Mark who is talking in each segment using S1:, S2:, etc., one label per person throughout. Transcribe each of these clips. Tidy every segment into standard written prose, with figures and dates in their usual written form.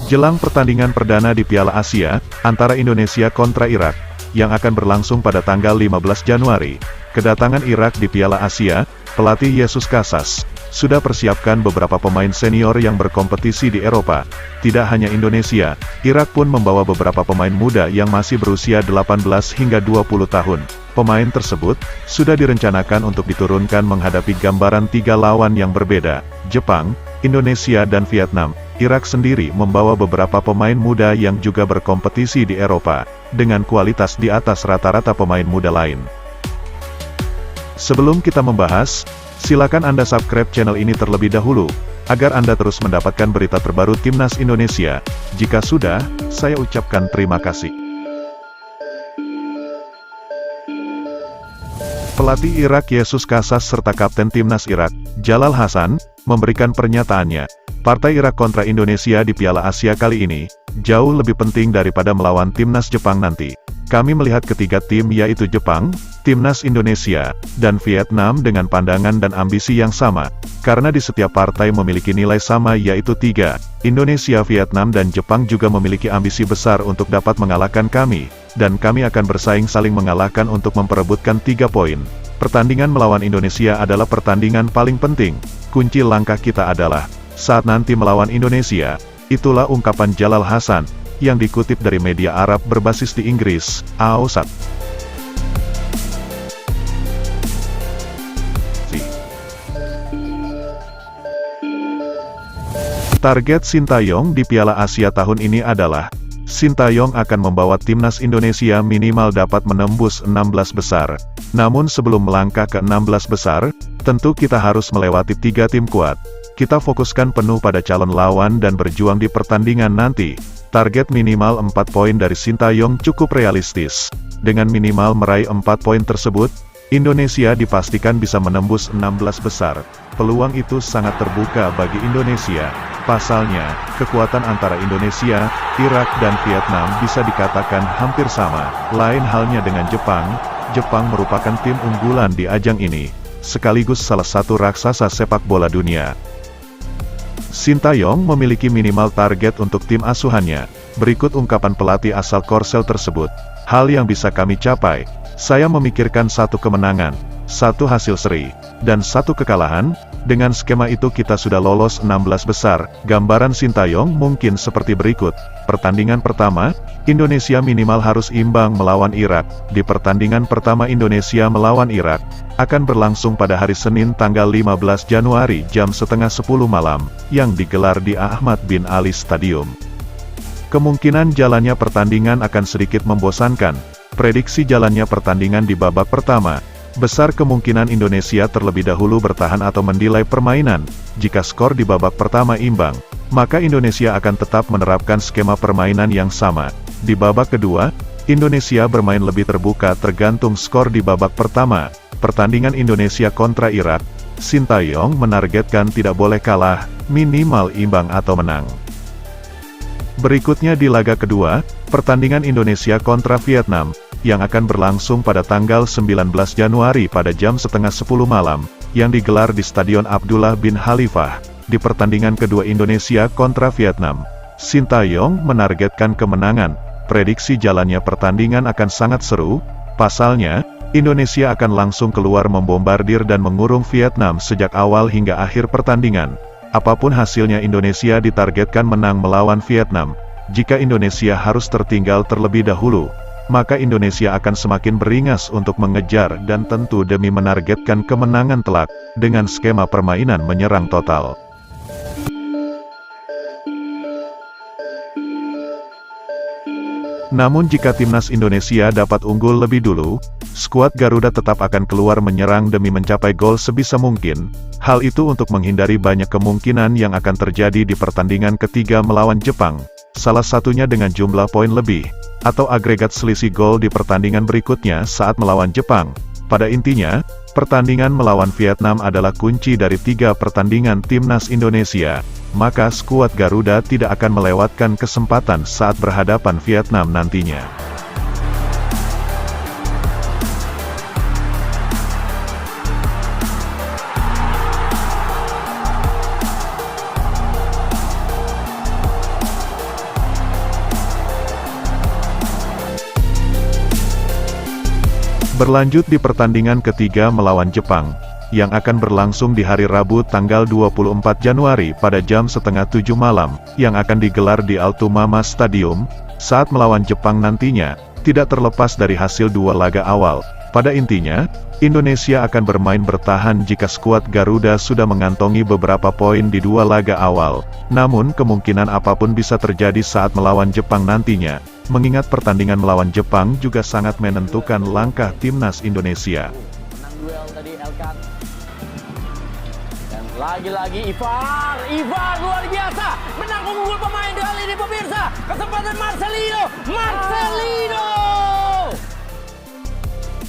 S1: Jelang pertandingan perdana di Piala Asia, antara Indonesia kontra Irak, yang akan berlangsung pada tanggal 15 Januari, kedatangan Irak di Piala Asia, pelatih Jesus Casas, sudah persiapkan beberapa pemain senior yang berkompetisi di Eropa. Tidak hanya Indonesia, Irak pun membawa beberapa pemain muda yang masih berusia 18 hingga 20 tahun. Pemain tersebut, sudah direncanakan untuk diturunkan menghadapi gambaran tiga lawan yang berbeda, Jepang, Indonesia dan Vietnam. Irak sendiri membawa beberapa pemain muda yang juga berkompetisi di Eropa, dengan kualitas di atas rata-rata pemain muda lain. Sebelum kita membahas, silakan Anda subscribe channel ini terlebih dahulu, agar Anda terus mendapatkan berita terbaru Timnas Indonesia. Jika sudah, saya ucapkan terima kasih. Pelatih Irak Jesus Casas serta Kapten Timnas Irak, Jalal Hasan, memberikan pernyataannya. Partai Irak kontra Indonesia di Piala Asia kali ini, jauh lebih penting daripada melawan Timnas Jepang nanti. Kami melihat ketiga tim yaitu Jepang, Timnas Indonesia, dan Vietnam dengan pandangan dan ambisi yang sama. Karena di setiap partai memiliki nilai sama yaitu 3, Indonesia, Vietnam dan Jepang juga memiliki ambisi besar untuk dapat mengalahkan kami, dan kami akan bersaing saling mengalahkan untuk memperebutkan 3 poin. Pertandingan melawan Indonesia adalah pertandingan paling penting. Kunci langkah kita adalah saat nanti melawan Indonesia. Itulah ungkapan Jalal Hasan, yang dikutip dari media Arab berbasis di Inggris, Ausat. Target Sintayong di Piala Asia tahun ini adalah, Sintayong akan membawa timnas Indonesia minimal dapat menembus 16 besar. Namun sebelum melangkah ke 16 besar, tentu kita harus melewati 3 tim kuat. Kita fokuskan penuh pada calon lawan dan berjuang di pertandingan nanti. Target minimal 4 poin dari Sintayong cukup realistis. Dengan minimal meraih 4 poin tersebut, Indonesia dipastikan bisa menembus 16 besar. Peluang itu sangat terbuka bagi Indonesia. Pasalnya, kekuatan antara Indonesia, Irak dan Vietnam bisa dikatakan hampir sama. Lain halnya dengan Jepang. Jepang merupakan tim unggulan di ajang ini, sekaligus salah satu raksasa sepak bola dunia. Sintayong memiliki minimal target untuk tim asuhannya. Berikut ungkapan pelatih asal Korsel tersebut. Hal yang bisa kami capai, saya memikirkan 1 kemenangan, 1 hasil seri, dan 1 kekalahan. Dengan skema itu kita sudah lolos 16 besar. Gambaran Sintayong mungkin seperti berikut. Pertandingan pertama, Indonesia minimal harus imbang melawan Irak. Di pertandingan pertama Indonesia melawan Irak, akan berlangsung pada hari Senin tanggal 15 Januari jam setengah 10 malam, yang digelar di Ahmad bin Ali Stadium. Kemungkinan jalannya pertandingan akan sedikit membosankan. Prediksi jalannya pertandingan di babak pertama, besar kemungkinan Indonesia terlebih dahulu bertahan atau mendilai permainan. Jika skor di babak pertama imbang, maka Indonesia akan tetap menerapkan skema permainan yang sama. Di babak kedua, Indonesia bermain lebih terbuka tergantung skor di babak pertama. Pertandingan Indonesia kontra Irak, Sintayong menargetkan tidak boleh kalah, minimal imbang atau menang. Berikutnya di laga kedua, pertandingan Indonesia kontra Vietnam, yang akan berlangsung pada tanggal 19 Januari pada jam setengah 10 malam, yang digelar di Stadion Abdullah bin Khalifah. Di pertandingan kedua Indonesia kontra Vietnam, Sintayong menargetkan kemenangan. Prediksi jalannya pertandingan akan sangat seru. Pasalnya, Indonesia akan langsung keluar membombardir dan mengurung Vietnam sejak awal hingga akhir pertandingan. Apapun hasilnya Indonesia ditargetkan menang melawan Vietnam. Jika Indonesia harus tertinggal terlebih dahulu, maka Indonesia akan semakin beringas untuk mengejar dan tentu demi menargetkan kemenangan telak, dengan skema permainan menyerang total. Namun jika timnas Indonesia dapat unggul lebih dulu, skuad Garuda tetap akan keluar menyerang demi mencapai gol sebisa mungkin. Hal itu untuk menghindari banyak kemungkinan yang akan terjadi di pertandingan ketiga melawan Jepang. Salah satunya dengan jumlah poin lebih, atau agregat selisih gol di pertandingan berikutnya saat melawan Jepang. Pada intinya, pertandingan melawan Vietnam adalah kunci dari 3 pertandingan timnas Indonesia. Maka skuad Garuda tidak akan melewatkan kesempatan saat berhadapan Vietnam nantinya. Berlanjut di pertandingan ketiga melawan Jepang, yang akan berlangsung di hari Rabu tanggal 24 Januari pada jam setengah 7 malam, yang akan digelar di Altumama Stadium, saat melawan Jepang nantinya, tidak terlepas dari hasil dua laga awal. Pada intinya, Indonesia akan bermain bertahan jika skuad Garuda sudah mengantongi beberapa poin di dua laga awal. Namun kemungkinan apapun bisa terjadi saat melawan Jepang nantinya, mengingat pertandingan melawan Jepang juga sangat menentukan langkah timnas Indonesia.
S2: Menang duel tadi Elkan. Dan lagi-lagi Ivar luar biasa, menang unggul pemain kali ini pemirsa. Kesempatan Marcelino.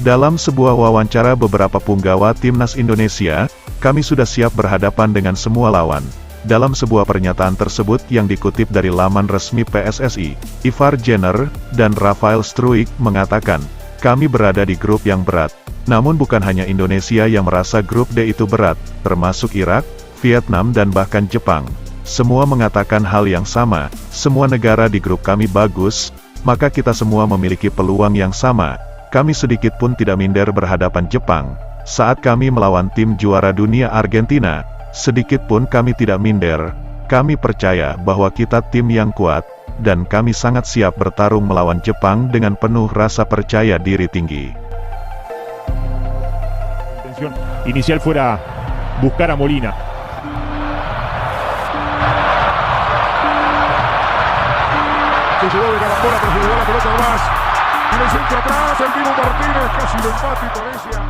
S1: Dalam sebuah wawancara beberapa punggawa timnas Indonesia, kami sudah siap berhadapan dengan semua lawan. Dalam sebuah pernyataan tersebut yang dikutip dari laman resmi PSSI, Ivar Jenner dan Rafael Struijk mengatakan, kami berada di grup yang berat. Namun bukan hanya Indonesia yang merasa grup D itu berat, termasuk Irak, Vietnam dan bahkan Jepang. Semua mengatakan hal yang sama, semua negara di grup kami bagus, maka kita semua memiliki peluang yang sama. Kami sedikit pun tidak minder berhadapan Jepang. Saat kami melawan tim juara dunia Argentina, sedikit pun kami tidak minder. Kami percaya bahwa kita tim yang kuat, dan kami sangat siap bertarung melawan Jepang dengan penuh rasa percaya diri tinggi.
S3: Inicial fuera buscar a Molina. Se llevó de Carambola, pero se llevó la pelota más. Y el centro atrás, el Dibu Martínez, casi lo empate Indonesia.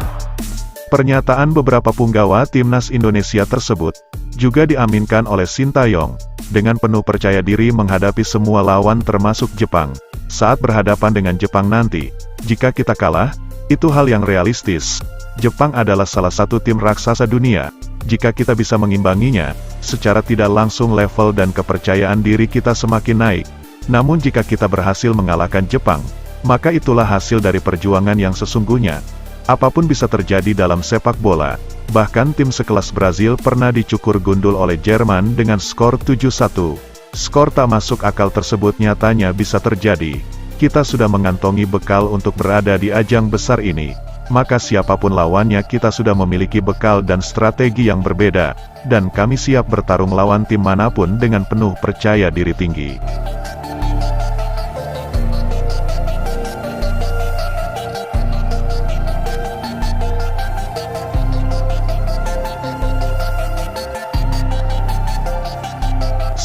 S1: Pernyataan beberapa punggawa timnas Indonesia tersebut juga diaminkan oleh Sintayong, dengan penuh percaya diri menghadapi semua lawan termasuk Jepang. Saat berhadapan dengan Jepang nanti, jika kita kalah, itu hal yang realistis. Jepang adalah salah satu tim raksasa dunia. Jika kita bisa mengimbanginya, secara tidak langsung level dan kepercayaan diri kita semakin naik. Namun jika kita berhasil mengalahkan Jepang, maka itulah hasil dari perjuangan yang sesungguhnya. Apapun bisa terjadi dalam sepak bola. Bahkan tim sekelas Brazil pernah dicukur gundul oleh Jerman dengan skor 7-1. Skor tak masuk akal tersebut nyatanya bisa terjadi. Kita sudah mengantongi bekal untuk berada di ajang besar ini. Maka siapapun lawannya kita sudah memiliki bekal dan strategi yang berbeda. Dan kami siap bertarung lawan tim manapun dengan penuh percaya diri tinggi.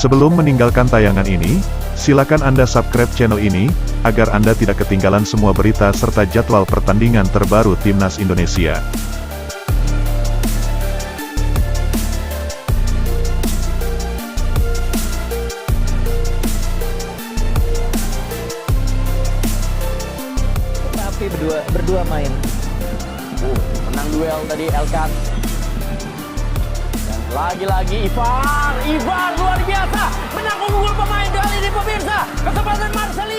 S1: Sebelum meninggalkan tayangan ini, silakan Anda subscribe channel ini, agar Anda tidak ketinggalan semua berita serta jadwal pertandingan terbaru Timnas Indonesia.
S2: Tapi berdua main. Menang duel tadi Elkan. Lagi-lagi Ivar luar biasa, menang unggul pemain kali ini pemirsa. Kesempatan Marcelino.